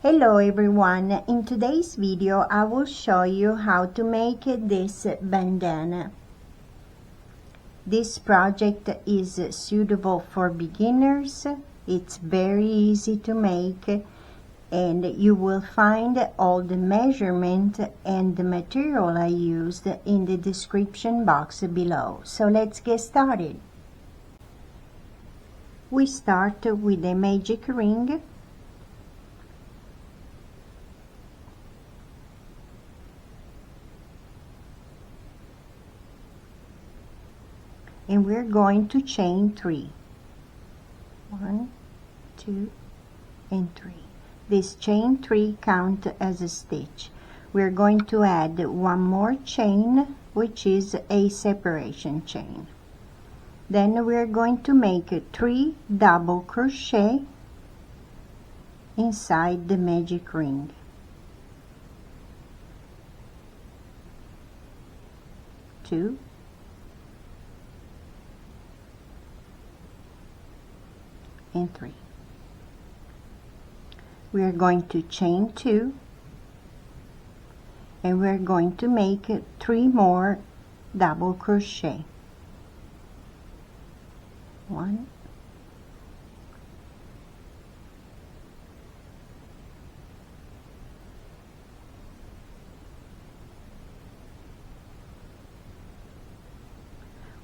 Hello everyone, in today's video I will show you how to make this bandana. This project is suitable for beginners. It's very easy to make and you will find all the measurement and the material I used in the description box below. So let's get started. We start with a magic ring. And we're going to chain 3. 1, 2, and 3. This chain 3 count as a stitch. We're going to add one more chain, which is a separation chain. Then we're going to make 3 double crochet inside the magic ring. 2, and 3. We are going to chain 2 and we're going to make 3 more double crochet. 1,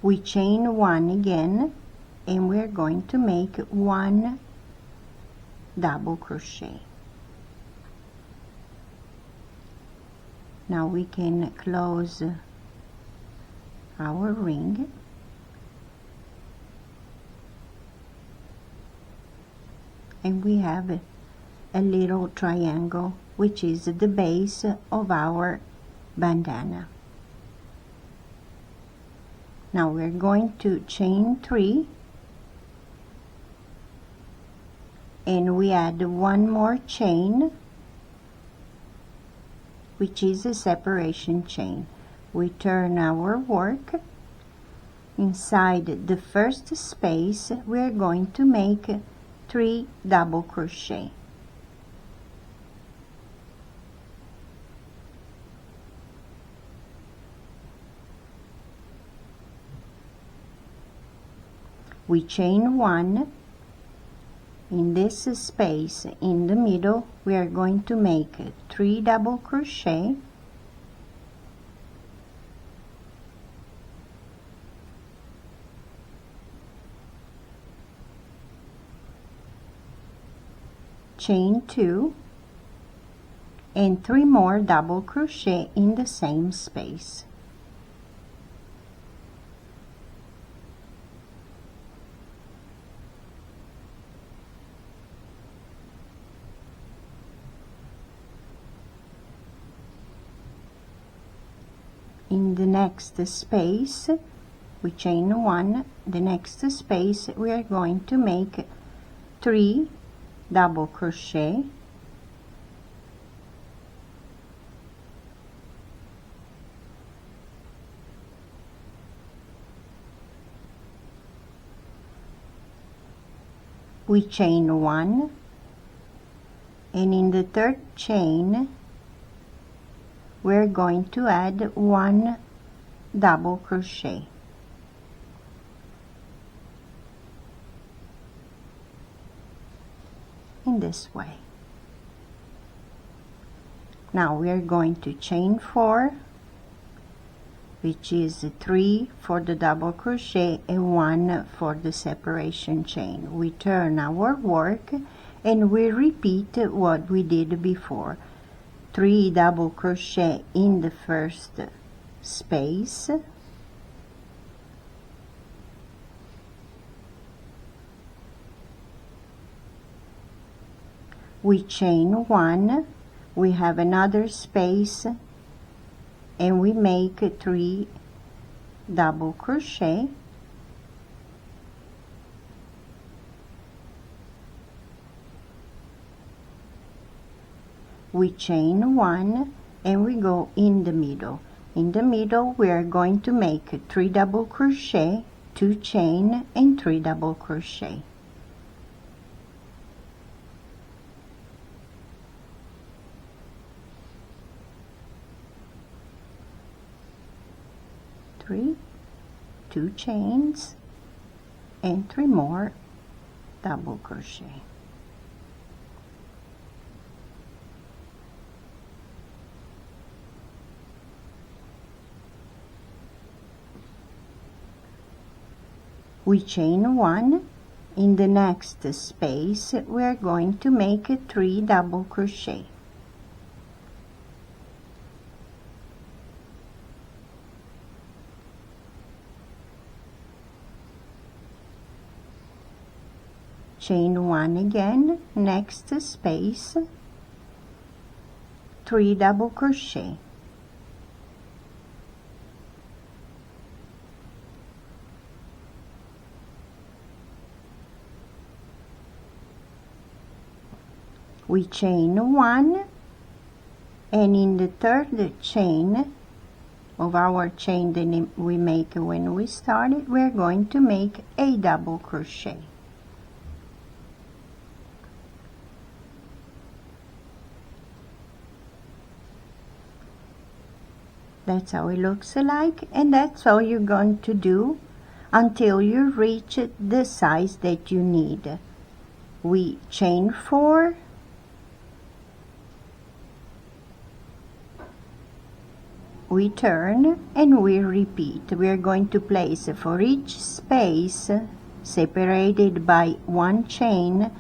2, chain 1 again, and we're going to make 1 double crochet. Now we can close our ring. And we have a little triangle, which is the base of our bandana. Now we're going to chain 3 and we add one more chain, which is a separation chain. We turn our work. Inside the first space we're going to make 3 double crochet. We chain 1. In this space in the middle we are going to make 3 double crochet, chain 2, and 3 more double crochet in the same space. In the next space we chain 1. The next space we are going to make 3 double crochet, we chain 1, and in the third chain we're going to add 1 double crochet. In this way. Now we are going to chain 4, which is 3 for the double crochet and 1 for the separation chain. We turn our work and we repeat what we did before. 3 double crochet in the first space, we chain 1, we have another space and we make 3 double crochet, we chain 1 and we go in the middle. In the middle we are going to make 3 double crochet, 2 chain and 3 double crochet. 3, 2 chains, and 3 more double crochet. We chain 1. In the next space we are going to make 3 double crochet. Chain 1 again, next space, 3 double crochet. We chain 1, and in the third chain of our chain that we make when we started, we're going to make a double crochet. That's how it looks like, and that's all you're going to do until you reach the size that you need. We chain 4, we turn, and we repeat. We are going to place for each space separated by 1 chain,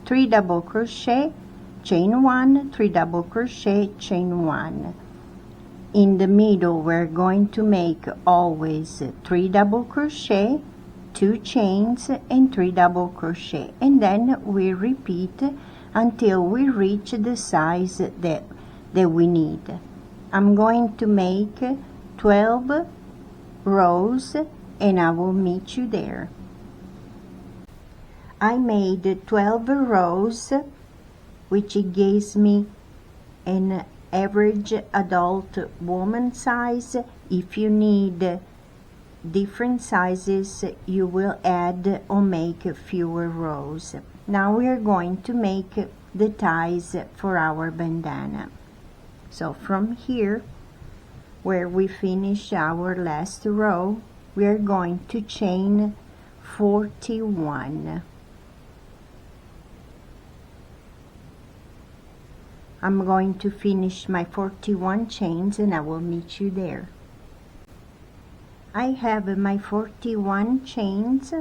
3 double crochet, chain 1, 3 double crochet, chain 1. In the middle we're going to make always 3 double crochet, 2 chains, and 3 double crochet, and then we repeat until we reach the size that we need. I'm going to make 12 rows, and I will meet you there. I made 12 rows, which gives me an average adult woman size. If you need different sizes, you will add or make fewer rows. Now we are going to make the ties for our bandana. So from here, where we finish our last row, we are going to chain 41. I'm going to finish my 41 chains, and I will meet you there. I have my 41 chains.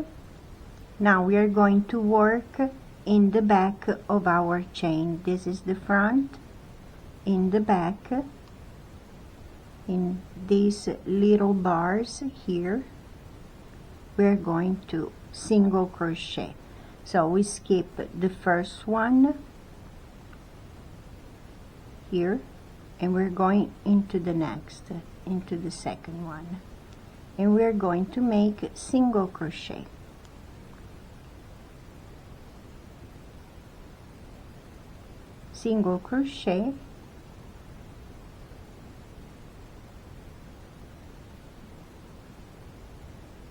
Now we are going to work in the back of our chain. This is the front. In the back, in these little bars here, we're going to single crochet. So we skip the first one here, and we're going into the next, into the second one, and we're going to make single crochet. Single crochet,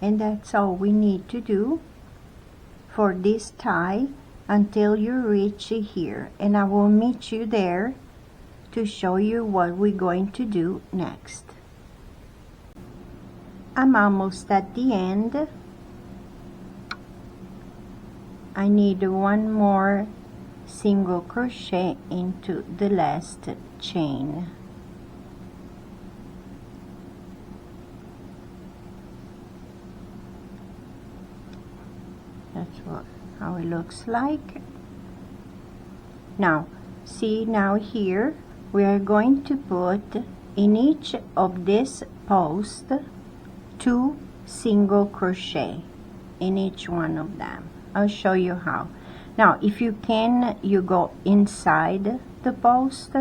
and that's all we need to do for this tie until you reach here, and I will meet you there to show you what we're going to do next. I'm almost at the end. I need one more single crochet into the last chain. That's how it looks like. Now see, now here we are going to put in each of this post 2 single crochet in each one of them. I'll show you how. Now if you can, you go inside the post,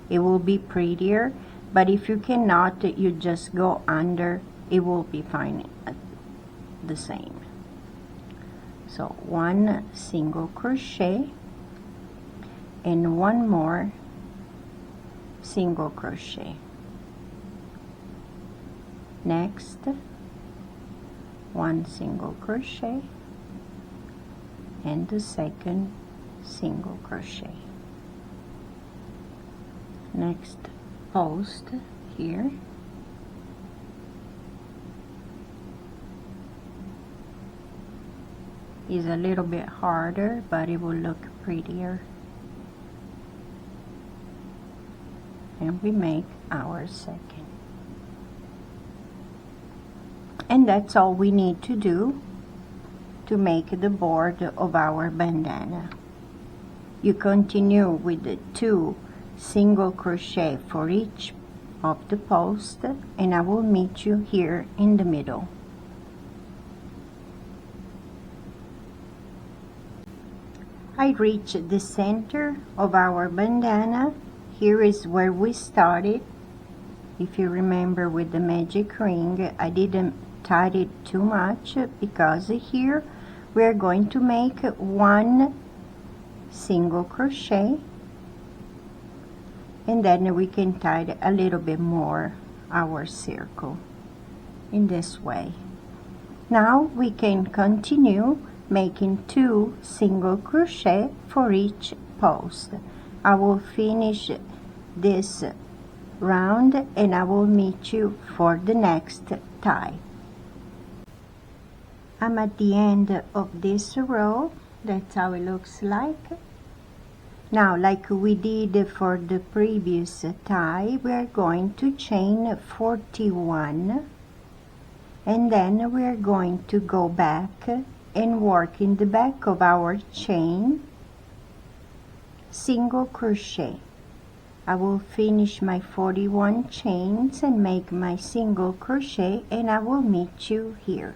it will be prettier, but if you cannot, you just go under, it will be fine the same. So 1 single crochet and 1 more single crochet. Next, 1 single crochet and the second single crochet. Next post here, is a little bit harder, but it will look prettier. And we make our second. And that's all we need to do to make the board of our bandana. You continue with the 2 single crochet for each of the posts, and I will meet you here in the middle. I reached the center of our bandana. Here is where we started. If you remember with the magic ring, I didn't tie it too much because here we are going to make 1 single crochet, and then we can tie a little bit more our circle in this way. Now we can continue making 2 single crochet for each post. I will finish this round and I will meet you for the next tie. I'm at the end of this row. That's how it looks like. Now, like we did for the previous tie, we are going to chain 41, and then we are going to go back and work in the back of our chain single crochet. I will finish my 41 chains and make my single crochet, and I will meet you here.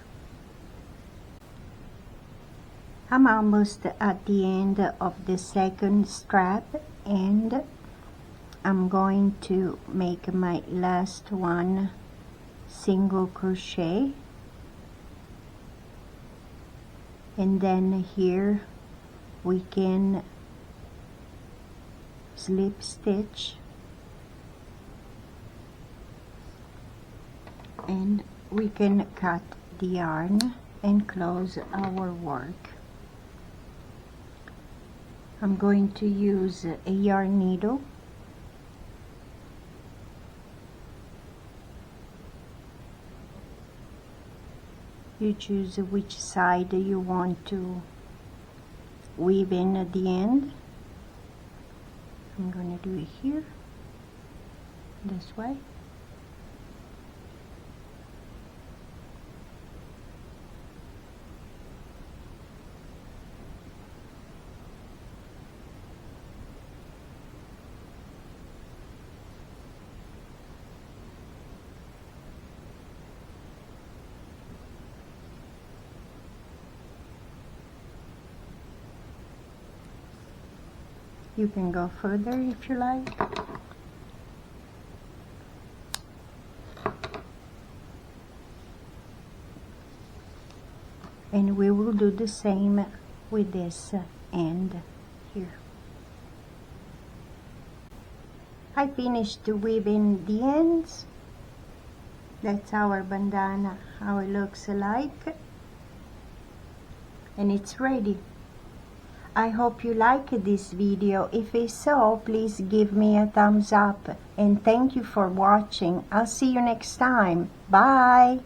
I'm almost at the end of the second strap, and I'm going to make my last 1 single crochet, and then here we can slip stitch and we can cut the yarn and close our work. I'm going to use a yarn needle. You choose which side you want to weave in at the end. I'm going to do it here, this way. You can go further if you like. And we will do the same with this end here. I finished weaving the ends. That's our bandana, how it looks like. And it's ready. I hope you liked this video. If it's so, please give me a thumbs up. And thank you for watching. I'll see you next time. Bye.